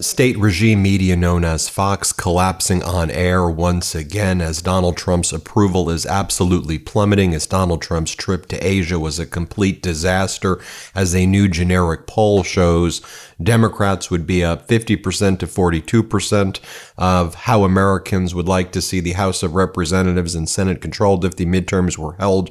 State regime media known as Fox collapsing on air once again as Donald Trump's approval is absolutely plummeting, as Donald Trump's trip to Asia was a complete disaster. As a new generic poll shows, Democrats would be up 50% to 42% of how Americans would like to see the House of Representatives and Senate controlled if the midterms were held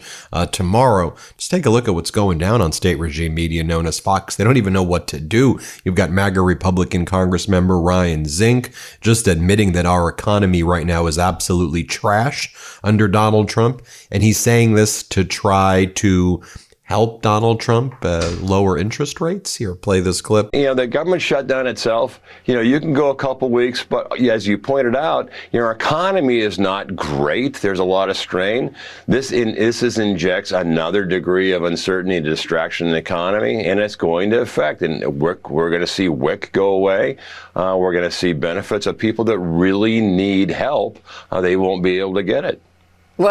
tomorrow. Just take a look at what's going down on state regime media known as Fox. They don't even know what to do. You've got MAGA Republican Congress member Ryan Zink just admitting that our economy right now is absolutely trash under Donald Trump. And he's saying this to try to help Donald Trump lower interest rates. Here, play this clip. The government shutdown itself, you can go a couple weeks, but as you pointed out, our economy is not great. There's a lot of strain. This injects another degree of uncertainty and distraction in the economy, and it's going to affect. And we're going to see WIC go away. We're going to see benefits of people that really need help. They won't be able to get it.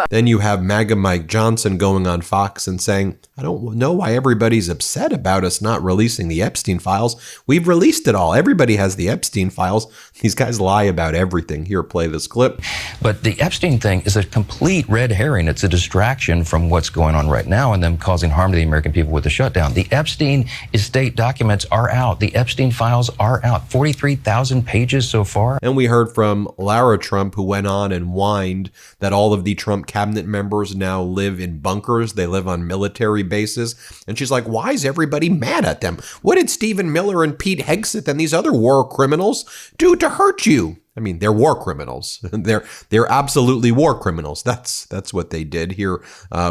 Then you have MAGA Mike Johnson going on Fox and saying, I don't know why everybody's upset about us not releasing the Epstein files. We've released it all. Everybody has the Epstein files. These guys lie about everything. Here, play this clip. But the Epstein thing is a complete red herring. It's a distraction from what's going on right now and them causing harm to the American people with the shutdown. The Epstein estate documents are out. The Epstein files are out. 43,000 pages so far. And we heard from Lara Trump, who went on and whined that all of the Trump cabinet members now live in bunkers. They live on military bases. And she's like, why is everybody mad at them? What did Stephen Miller and Pete Hegseth and these other war criminals do to hurt you? I mean, they're war criminals. They're absolutely war criminals. That's what they did. Here,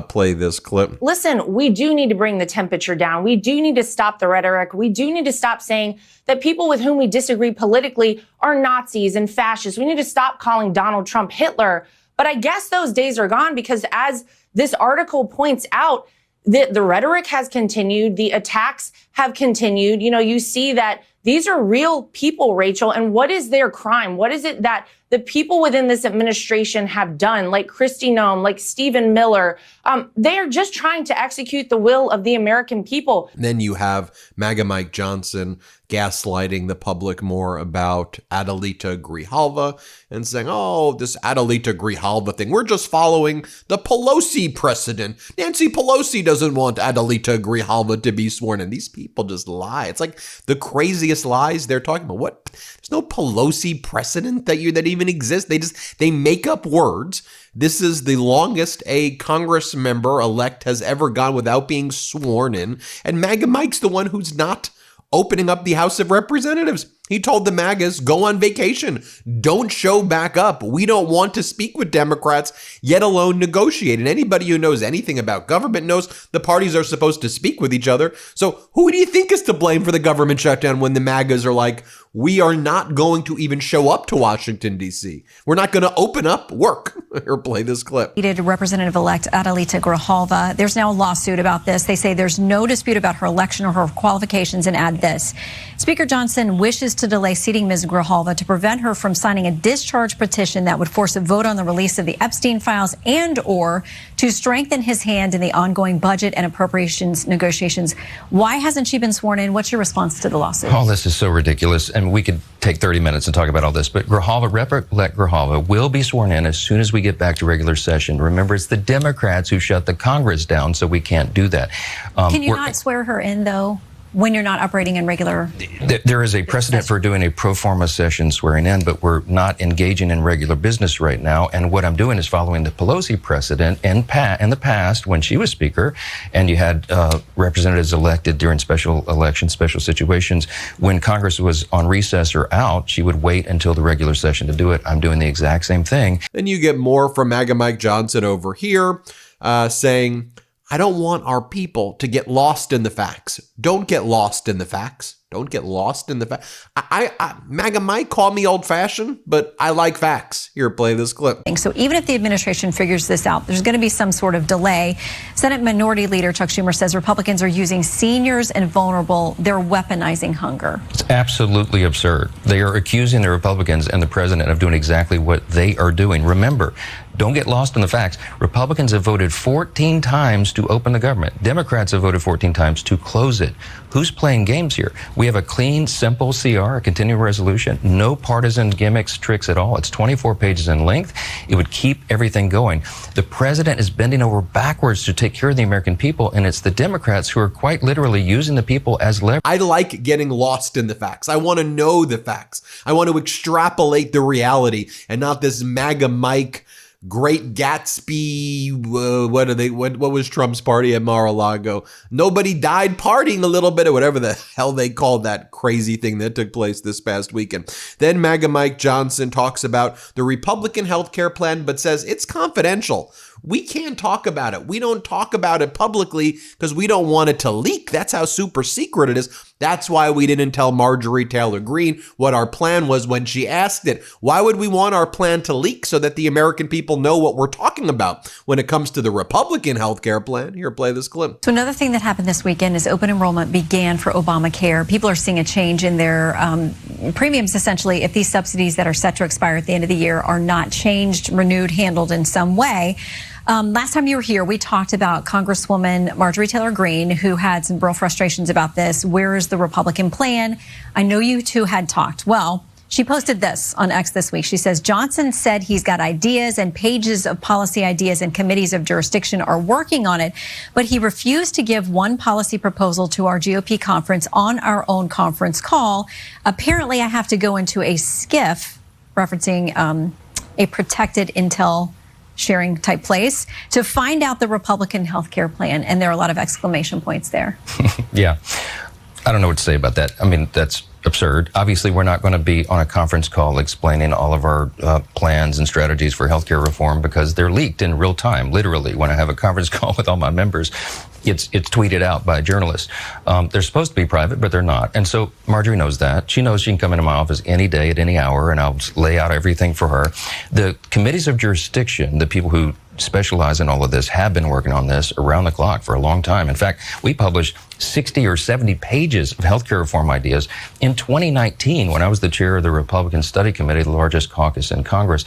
play this clip. Listen, we do need to bring the temperature down. We do need to stop the rhetoric. We do need to stop saying that people with whom we disagree politically are Nazis and fascists. We need to stop calling Donald Trump Hitler. But I guess those days are gone because, as this article points out, the rhetoric has continued. The attacks have continued. You see that these are real people, Rachel. And what is their crime? What is it that the people within this administration have done, like Kristi Noem, like Stephen Miller? They are just trying to execute the will of the American people. Then you have MAGA Mike Johnson gaslighting the public more about Adelita Grijalva and saying, oh, this Adelita Grijalva thing, we're just following the Pelosi precedent. Nancy Pelosi doesn't want Adelita Grijalva to be sworn in. These people just lie. It's like the craziest lies they're talking about. What? There's no Pelosi precedent that even exists. They make up words. This is the longest a Congress member elect has ever gone without being sworn in. And MAGA Mike's the one who's not opening up the House of Representatives. He told the MAGAs, go on vacation. Don't show back up. We don't want to speak with Democrats, yet alone negotiate. And anybody who knows anything about government knows the parties are supposed to speak with each other. So who do you think is to blame for the government shutdown when the MAGAs are like, we are not going to even show up to Washington, D.C. We're not going to open up work. Or play this clip. Representative-elect Adelita Grijalva. There's now a lawsuit about this. They say there's no dispute about her election or her qualifications, and add this. Speaker Johnson wishes to delay seating Ms. Grijalva to prevent her from signing a discharge petition that would force a vote on the release of the Epstein files and or to strengthen his hand in the ongoing budget and appropriations negotiations. Why hasn't she been sworn in? What's your response to the lawsuit? All this is so ridiculous, and we could take 30 minutes and talk about all this, but Rep-elect Grijalva will be sworn in as soon as we get back to regular session. Remember, it's the Democrats who shut the Congress down, so we can't do that. Can you not swear her in, though, when you're not operating in regular? There is a precedent for doing a pro forma session swearing in, but we're not engaging in regular business right now. And what I'm doing is following the Pelosi precedent in the past when she was Speaker, and you had representatives elected during special elections, special situations. When Congress was on recess or out, she would wait until the regular session to do it. I'm doing the exact same thing. Then you get more from MAGA Mike Johnson over here saying, I don't want our people to get lost in the facts. Don't get lost in the facts. Don't get lost in the facts. MAGA might call me old-fashioned, but I like facts. Here, play this clip. So even if the administration figures this out, there's going to be some sort of delay. Senate Minority Leader Chuck Schumer says Republicans are using seniors and vulnerable. They're weaponizing hunger. It's absolutely absurd. They are accusing the Republicans and the president of doing exactly what they are doing. Remember, don't get lost in the facts. Republicans have voted 14 times to open the government. Democrats have voted 14 times to close it. Who's playing games here? We We have a clean, simple CR, a continuing resolution, no partisan gimmicks, tricks at all. It's 24 pages in length. It would keep everything going. The president is bending over backwards to take care of the American people, and it's the Democrats who are quite literally using the people as leverage. I like getting lost in the facts. I want to know the facts. I want to extrapolate the reality and not this MAGA Mike, Great Gatsby, what was Trump's party at Mar-a-Lago? Nobody died partying a little bit, or whatever the hell they called that crazy thing that took place this past weekend. Then MAGA Mike Johnson talks about the Republican healthcare plan, but says it's confidential. We can't talk about it. We don't talk about it publicly because we don't want it to leak. That's how super secret it is. That's why we didn't tell Marjorie Taylor Greene what our plan was when she asked it. Why would we want our plan to leak so that the American people know what we're talking about when it comes to the Republican healthcare plan? Here, play this clip. So another thing that happened this weekend is open enrollment began for Obamacare. People are seeing a change in their premiums, essentially, if these subsidies that are set to expire at the end of the year are not changed, renewed, handled in some way. Last time you were here, we talked about Congresswoman Marjorie Taylor Greene, who had some real frustrations about this. Where is the Republican plan? I know you two had talked. Well, she posted this on X this week. She says, Johnson said he's got ideas and pages of policy ideas and committees of jurisdiction are working on it, but he refused to give one policy proposal to our GOP conference on our own conference call. Apparently, I have to go into a SCIF, referencing a protected intel sharing type place, to find out the Republican health care plan. And there are a lot of exclamation points there. Yeah. I don't know what to say about that. I mean, that's absurd. Obviously, we're not going to be on a conference call explaining all of our plans and strategies for healthcare reform because they're leaked in real time. Literally, when I have a conference call with all my members, it's tweeted out by journalists. They're supposed to be private, but they're not. And so Marjorie knows that. She knows she can come into my office any day at any hour, and I'll lay out everything for her. The committees of jurisdiction, the people who specialize in all of this, have been working on this around the clock for a long time. In fact, we published 60 or 70 pages of healthcare reform ideas in 2019 when I was the chair of the Republican Study Committee, the largest caucus in Congress.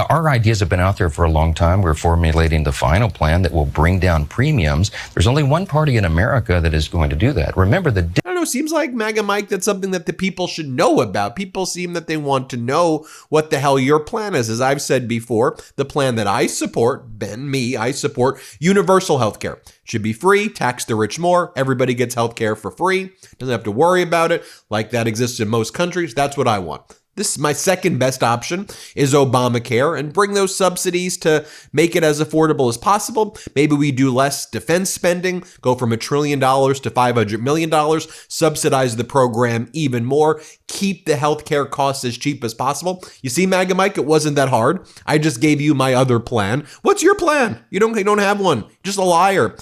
Our ideas have been out there for a long time. We're formulating the final plan that will bring down premiums. There's only one party in America that is going to do that. Remember, I don't know, seems like MAGA Mike, that's something that the people should know about. People seem that they want to know what the hell your plan is. As I've said before, the plan that I support, I support universal health care. Should be free, tax the rich more, everybody gets health care for free, doesn't have to worry about it like that exists in most countries. That's what I want. This is my second best option is Obamacare, and bring those subsidies to make it as affordable as possible. Maybe we do less defense spending, go from $1 trillion to $500 million, subsidize the program even more, keep the healthcare costs as cheap as possible. You see, MAGA Mike, it wasn't that hard. I just gave you my other plan. What's your plan? You don't have one. Just a liar.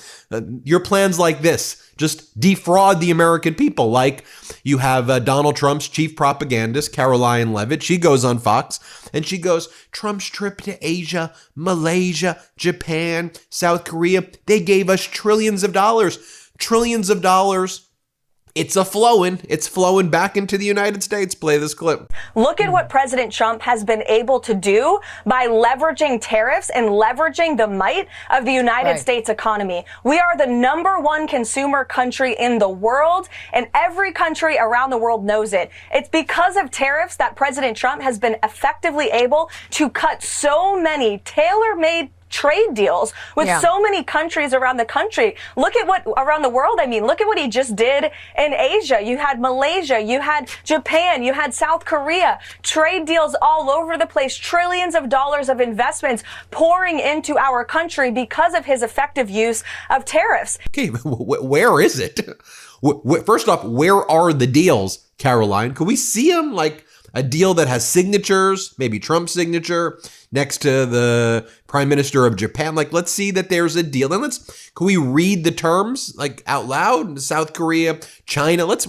Your plan's like this. Just defraud the American people. Like you have Donald Trump's chief propagandist, Caroline Levitt. She goes on Fox and she goes, Trump's trip to Asia, Malaysia, Japan, South Korea, they gave us trillions of dollars. Trillions of dollars. It's flowing back into the United States. Play this clip. Look at what President Trump has been able to do by leveraging tariffs and leveraging the might of the United States economy. We are the #1 consumer country in the world, and every country around the world knows it. It's because of tariffs that President Trump has been effectively able to cut so many tailor-made trade deals with so many countries around the country. Look at what around the world. I mean, look at what he just did in Asia. You had Malaysia, you had Japan, you had South Korea, trade deals all over the place, trillions of dollars of investments pouring into our country because of his effective use of tariffs. Okay, where is it? First off, where are the deals, Caroline? Could we see them? Like a deal that has signatures, maybe Trump's signature next to the Prime Minister of Japan. Like, let's see that there's a deal. And can we read the terms like out loud? South Korea, China. Let's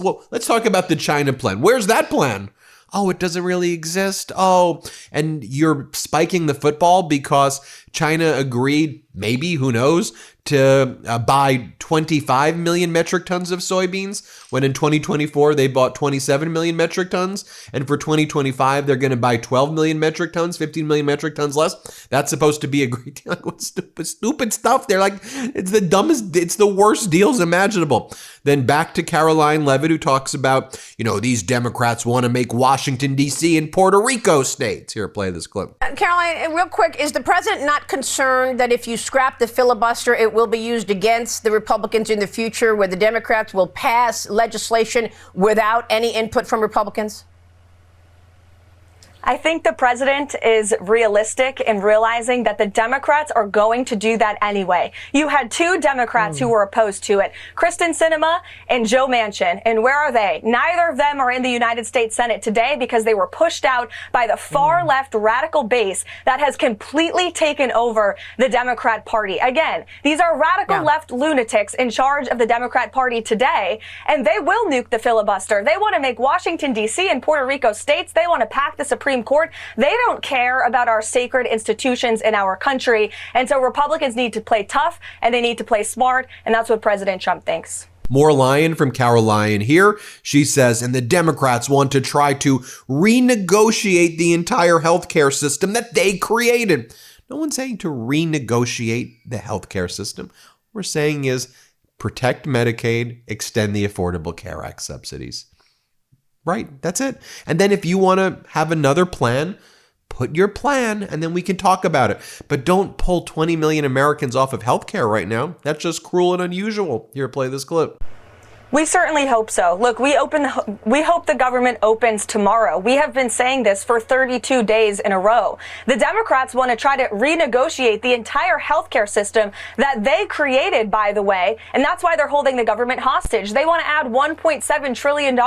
talk about the China plan. Where's that plan? Oh, it doesn't really exist. Oh, and you're spiking the football because China agreed maybe, who knows, to buy 25 million metric tons of soybeans, when in 2024 they bought 27 million metric tons. And for 2025, they're going to buy 12 million metric tons, 15 million metric tons less. That's supposed to be a great deal. Like, what stupid stuff. They're like, it's the dumbest, it's the worst deals imaginable. Then back to Caroline Levitt, who talks about, these Democrats want to make Washington, D.C. and Puerto Rico states. Here, play this clip. Caroline, real quick, is the president not concerned that if you scrap the filibuster, it will be used against the Republicans in the future, where the Democrats will pass legislation without any input from Republicans? I think the president is realistic in realizing that the Democrats are going to do that anyway. You had two Democrats who were opposed to it, Kristen Sinema and Joe Manchin. And where are they? Neither of them are in the United States Senate today because they were pushed out by the far left radical base that has completely taken over the Democrat Party. Again, these are radical left lunatics in charge of the Democrat Party today, and they will nuke the filibuster. They want to make Washington, D.C. and Puerto Rico states. They want to pack the Supreme Court. They don't care about our sacred institutions in our country. And so Republicans need to play tough and they need to play smart. And that's what President Trump thinks. More Lyon from Caroline here. She says, and the Democrats want to try to renegotiate the entire healthcare system that they created. No one's saying to renegotiate the healthcare system. What we're saying is protect Medicaid, extend the Affordable Care Act subsidies. Right, that's it. And then if you want to have another plan, put your plan and then we can talk about it. But don't pull 20 million Americans off of healthcare right now. That's just cruel and unusual. Here, play this clip. We certainly hope so. Look, we hope the government opens tomorrow. We have been saying this for 32 days in a row. The Democrats want to try to renegotiate the entire healthcare system that they created, by the way, and that's why they're holding the government hostage. They want to add $1.7 trillion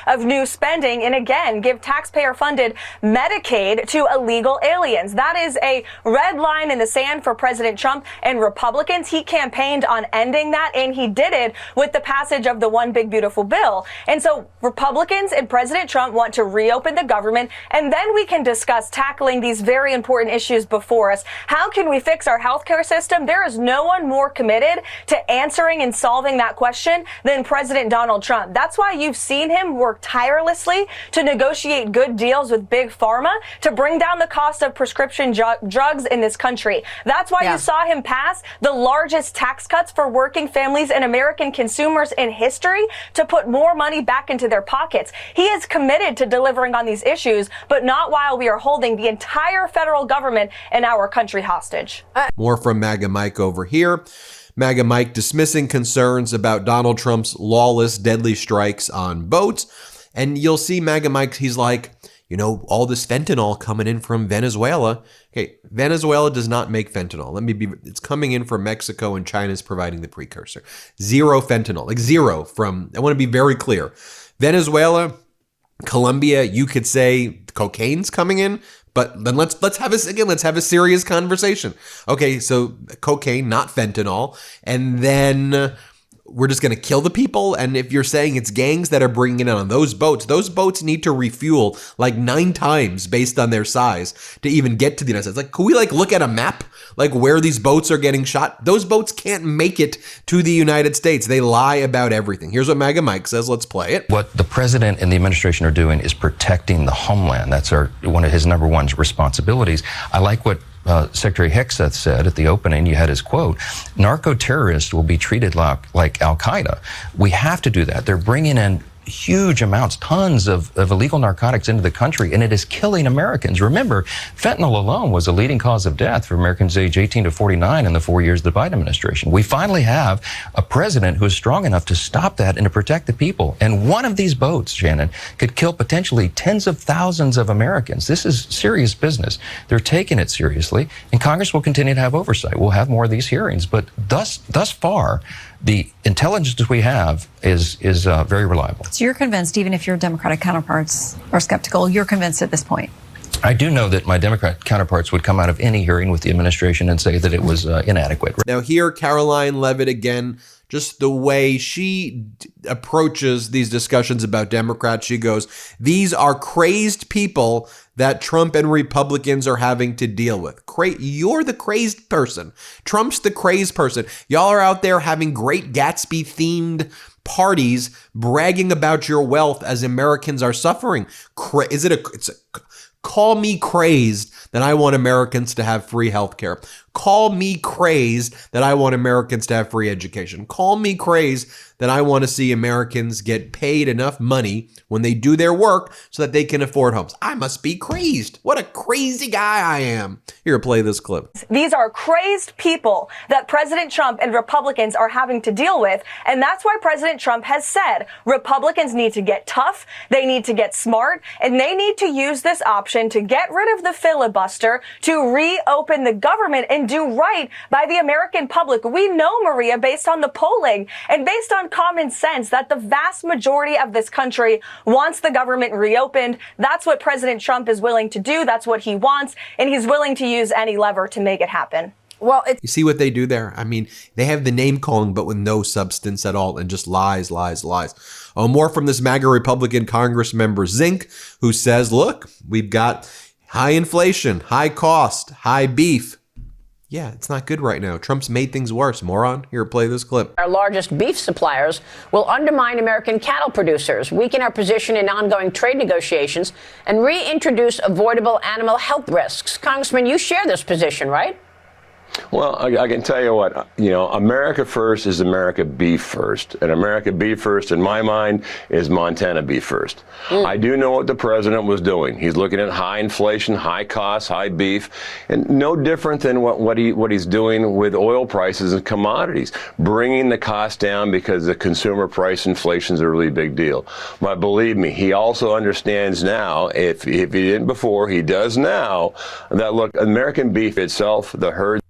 of new spending and, again, give taxpayer-funded Medicaid to illegal aliens. That is a red line in the sand for President Trump and Republicans. He campaigned on ending that, and he did it with the passage of the One Big Beautiful Bill. And so Republicans and President Trump want to reopen the government, and then we can discuss tackling these very important issues before us. How can we fix our healthcare system? There is no one more committed to answering and solving that question than President Donald Trump. That's why you've seen him work tirelessly to negotiate good deals with Big Pharma to bring down the cost of prescription drugs in this country. That's why you saw him pass the largest tax cuts for working families and American consumers in history to put more money back into their pockets. He is committed to delivering on these issues, but not while we are holding the entire federal government and our country hostage. More from MAGA Mike over here. MAGA Mike dismissing concerns about Donald Trump's lawless, deadly strikes on boats. And you'll see MAGA Mike, he's like, all this fentanyl coming in from Venezuela. Okay, Venezuela does not make fentanyl. It's coming in from Mexico and China's providing the precursor. Zero fentanyl, like zero I want to be very clear. Venezuela, Colombia, you could say cocaine's coming in, but then let's have a serious conversation. Okay, so cocaine, not fentanyl, and then we're just going to kill the people. And if you're saying it's gangs that are bringing it on those boats need to refuel like 9 times based on their size to even get to the United States. Like, could we look at a map, like where these boats are getting shot? Those boats can't make it to the United States. They lie about everything. Here's what MAGA Mike says. Let's play it. What the president and the administration are doing is protecting the homeland. That's one of his number one responsibilities. I like what Secretary Hegseth said at the opening. You had his quote, narco-terrorists will be treated like Al-Qaeda. We have to do that. They're bringing in huge amounts, tons of illegal narcotics into the country, and it is killing Americans. Remember, fentanyl alone was a leading cause of death for Americans aged 18 to 49 in the 4 years of the Biden administration. We finally have a president who is strong enough to stop that and to protect the people. And one of these boats, Shannon, could kill potentially tens of thousands of Americans. This is serious business. They're taking it seriously, and Congress will continue to have oversight. We'll have more of these hearings, but thus far, the intelligence we have is very reliable. So you're convinced, even if your Democratic counterparts are skeptical, you're convinced at this point? I do know that my Democrat counterparts would come out of any hearing with the administration and say that it was inadequate. Now here, Caroline Leavitt again, just the way she approaches these discussions about Democrats, she goes, these are crazed people that Trump and Republicans are having to deal with. You're the crazed person. Trump's the crazed person. Y'all are out there having great Gatsby-themed parties, bragging about your wealth as Americans are suffering. Call me crazed that I want Americans to have free health care. Call me crazed that I want Americans to have free education. Call me crazed that I want to see Americans get paid enough money when they do their work so that they can afford homes. I must be crazed. What a crazy guy I am. Here, play this clip. These are crazed people that President Trump and Republicans are having to deal with. And that's why President Trump has said Republicans need to get tough, they need to get smart, and they need to use this option to get rid of the filibuster, to reopen the government and do right by the American public. We know, Maria, based on the polling and based on common sense, that the vast majority of this country wants the government reopened. That's what President Trump is willing to do. That's what he wants. And he's willing to use any lever to make it happen. Well, you see what they do there? I mean, they have the name calling, but with no substance at all, and just lies, lies, lies. Oh, more from this MAGA Republican Congress member Zink, who says, look, we've got high inflation, high cost, high beef. Yeah, it's not good right now. Trump's made things worse. Moron, here, play this clip. Our largest beef suppliers will undermine American cattle producers, weaken our position in ongoing trade negotiations, and reintroduce avoidable animal health risks. Congressman, you share this position, right? Well, I can tell you what, America first is America beef first. And America beef first, in my mind, is Montana beef first. I do know what the president was doing. He's looking at high inflation, high costs, high beef, and no different than what he's doing with oil prices and commodities, bringing the cost down because the consumer price inflation is a really big deal. But believe me, he also understands now, if he didn't before, he does now, that, look, American beef itself, the herd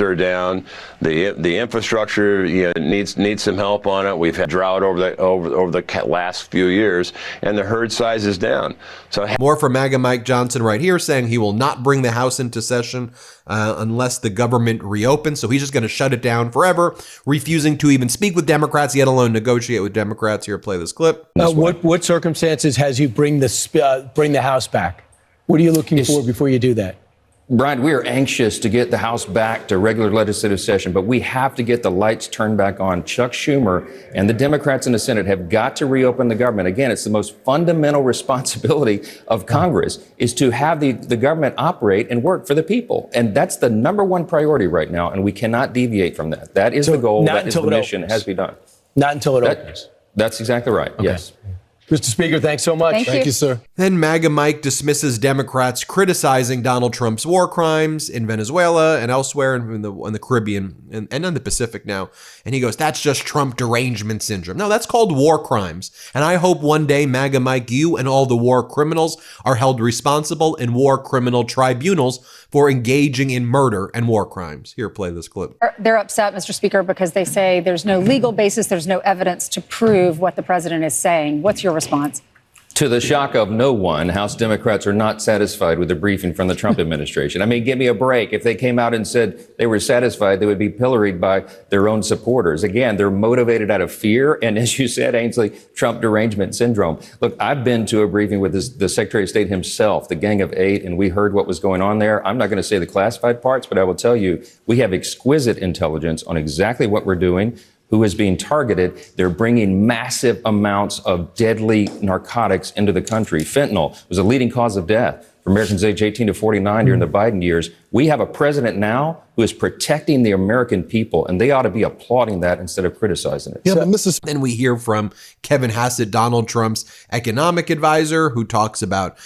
are down. The infrastructure needs some help on it. We've had drought over the last few years, and the herd size is down. So more from MAGA Mike Johnson right here, saying he will not bring the House into session unless the government reopens. So he's just going to shut it down forever, refusing to even speak with Democrats, yet alone negotiate with Democrats. Here, play this clip. What circumstances has you bring the House back? What are you looking for before you do that? Brian, we are anxious to get the House back to regular legislative session, but we have to get the lights turned back on. Chuck Schumer and the Democrats in the Senate have got to reopen the government. Again, it's the most fundamental responsibility of Congress is to have the government operate and work for the people. And that's the number one priority right now, and we cannot deviate from that. That is the goal. That is the mission. It has to be done. Not until it opens. That's exactly right. Okay. Yes. Mr. Speaker, thanks so much. Thank you, sir. Then MAGA Mike dismisses Democrats criticizing Donald Trump's war crimes in Venezuela and elsewhere in the Caribbean and in the Pacific now. And he goes, that's just Trump derangement syndrome. No, that's called war crimes. And I hope one day, MAGA Mike, you and all the war criminals are held responsible in war criminal tribunals for engaging in murder and war crimes. Here, play this clip. They're upset, Mr. Speaker, because they say there's no legal basis, there's no evidence to prove what the president is saying. What's your response? To the shock of no one, House Democrats are not satisfied with the briefing from the Trump administration. I mean, give me a break. If they came out and said they were satisfied, they would be pilloried by their own supporters. Again, they're motivated out of fear. And as you said, Ainsley, Trump derangement syndrome. Look, I've been to a briefing with the Secretary of State himself, the Gang of Eight, and we heard what was going on there. I'm not going to say the classified parts, but I will tell you, we have exquisite intelligence on exactly what we're doing, who is being targeted. They're bringing massive amounts of deadly narcotics into the country. Fentanyl was a leading cause of death for Americans aged 18 to 49 during the Biden years. We have a president now who is protecting the American people, and they ought to be applauding that instead of criticizing it. Yeah, but then we hear from Kevin Hassett, Donald Trump's economic advisor, who talks about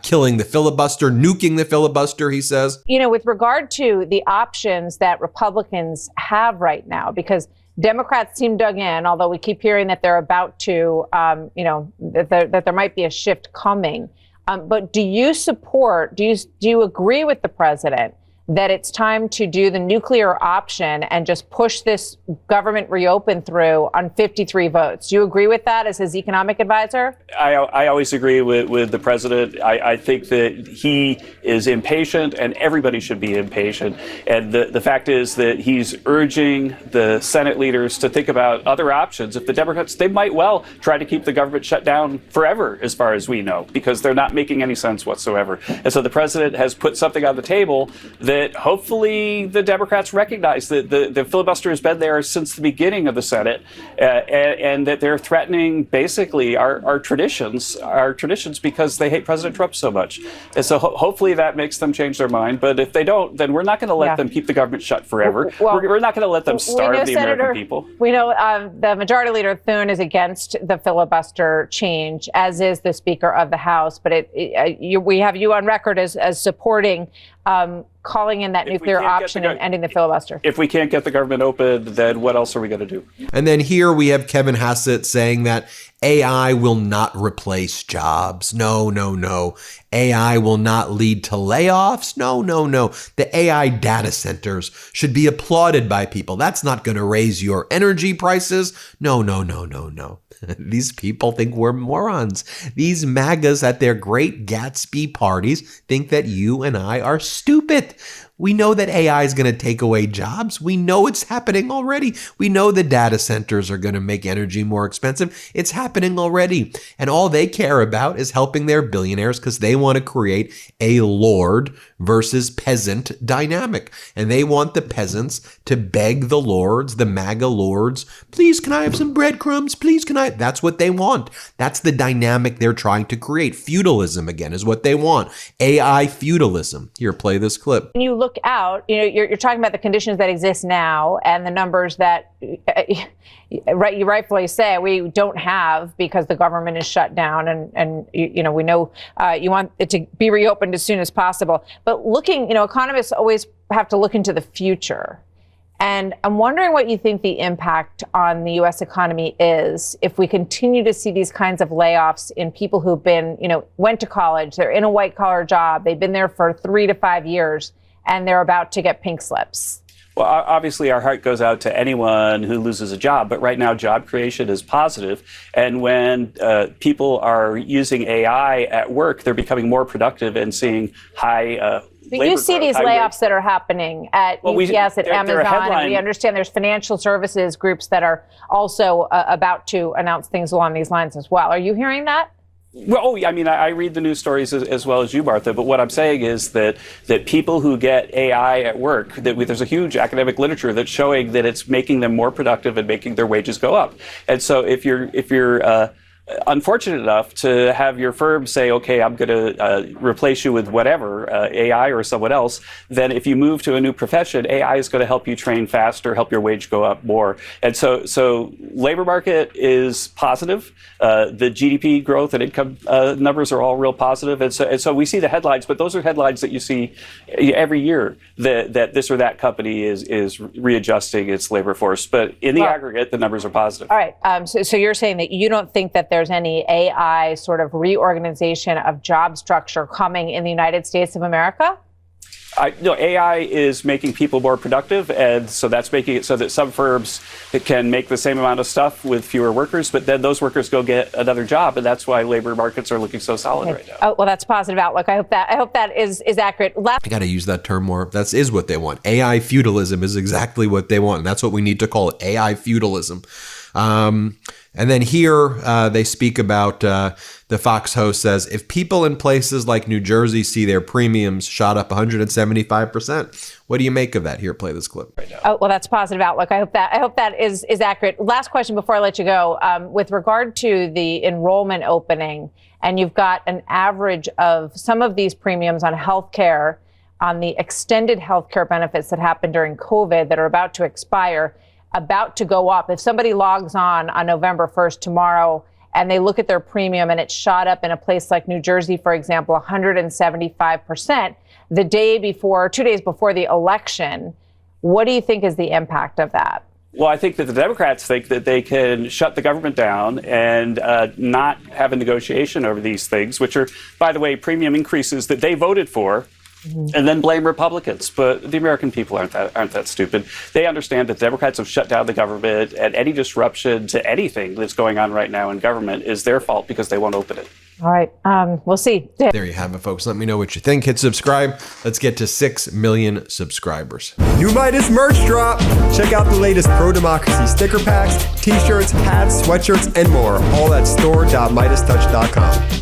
killing the filibuster, nuking the filibuster, he says. With regard to the options that Republicans have right now, because Democrats seem dug in, although we keep hearing that they're about to, that there might be a shift coming. But do you agree with the president that it's time to do the nuclear option and just push this government reopen through on 53 votes. Do you agree with that as his economic advisor? I always agree with the president. I think that he is impatient, and everybody should be impatient. And the fact is that he's urging the Senate leaders to think about other options. If the Democrats, they might well try to keep the government shut down forever, as far as we know, because they're not making any sense whatsoever. And so the president has put something on the table that hopefully the Democrats recognize that the filibuster has been there since the beginning of the Senate, and that they're threatening basically our traditions because they hate President Trump so much. And so hopefully that makes them change their mind. But if they don't, then we're not going to let them keep the government shut forever. Well, we're not going to let them starve the American people. We know the Majority Leader Thune is against the filibuster change, as is the Speaker of the House. But we have you on record as supporting calling in that nuclear option and ending the filibuster. If we can't get the government open, then what else are we going to do? And then here we have Kevin Hassett saying that AI will not replace jobs. No, no, no. AI will not lead to layoffs. No, no, no. The AI data centers should be applauded by people. That's not going to raise your energy prices. No, no, no, no, no. These people think we're morons. These MAGAs at their great Gatsby parties think that you and I are stupid. We know that AI is going to take away jobs. We know it's happening already. We know the data centers are going to make energy more expensive. It's happening already. And all they care about is helping their billionaires because they want to create a lord versus peasant dynamic. And they want the peasants to beg the lords, the MAGA lords, please, can I have some breadcrumbs? Please, can I? That's what they want. That's the dynamic they're trying to create. Feudalism, again, is what they want. AI feudalism. Here, play this clip. When you look out, you're talking about the conditions that exist now and the numbers that you rightfully say we don't have because the government is shut down, and we know you want it to be reopened as soon as possible. But looking, economists always have to look into the future. And I'm wondering what you think the impact on the U.S. economy is if we continue to see these kinds of layoffs in people who've been, went to college, they're in a white collar job, they've been there for 3 to 5 years, and they're about to get pink slips. Well, obviously, our heart goes out to anyone who loses a job. But right now, job creation is positive. And when people are using AI at work, they're becoming more productive and seeing high But you see these layoffs that are happening at UPS, at Amazon, and we understand there's financial services groups that are also about to announce things along these lines as well. Are you hearing that? Well, I read the news stories as well as you, Martha, but what I'm saying is that people who get AI at work, there's a huge academic literature that's showing that it's making them more productive and making their wages go up. And so if you're unfortunate enough to have your firm say, okay, I'm going to replace you with whatever, AI or someone else, then if you move to a new profession, AI is going to help you train faster, help your wage go up more. And so labor market is positive. The GDP growth and income numbers are all real positive. And so we see the headlines, but those are headlines that you see every year that this or that company is readjusting its labor force. But in the aggregate, the numbers are positive. All right. So you're saying that you don't think that there's any AI sort of reorganization of job structure coming in the United States of America? No, AI is making people more productive, and so that's making it so that some firms can make the same amount of stuff with fewer workers, but then those workers go get another job, and that's why labor markets are looking so solid right now. Oh, well, that's a positive outlook. I hope that is accurate. I got to use that term more. That is what they want. AI feudalism is exactly what they want, and that's what we need to call it, AI feudalism. And then here they speak about the Fox host says, if people in places like New Jersey see their premiums shot up 175%, what do you make of that? Here, play this clip right now. Oh, well, that's a positive outlook. I hope that is accurate. Last question before I let you go. With regard to the enrollment opening, and you've got an average of some of these premiums on health care, on the extended health care benefits that happened during COVID that are about to expire, about to go up. If somebody logs on November 1st tomorrow and they look at their premium and it's shot up in a place like New Jersey, for example, 175%, the day before, 2 days before the election, what do you think is the impact of that? Well, I think that the Democrats think that they can shut the government down and not have a negotiation over these things, which are, by the way, premium increases that they voted for and then blame Republicans. But the American people aren't that stupid. They understand that Democrats have shut down the government, and any disruption to anything that's going on right now in government is their fault because they won't open it. All right. We'll see. There you have it, folks. Let me know what you think. Hit subscribe. Let's get to 6 million subscribers. New Meidas merch drop. Check out the latest pro-democracy sticker packs, t-shirts, hats, sweatshirts, and more. All at store.meidastouch.com.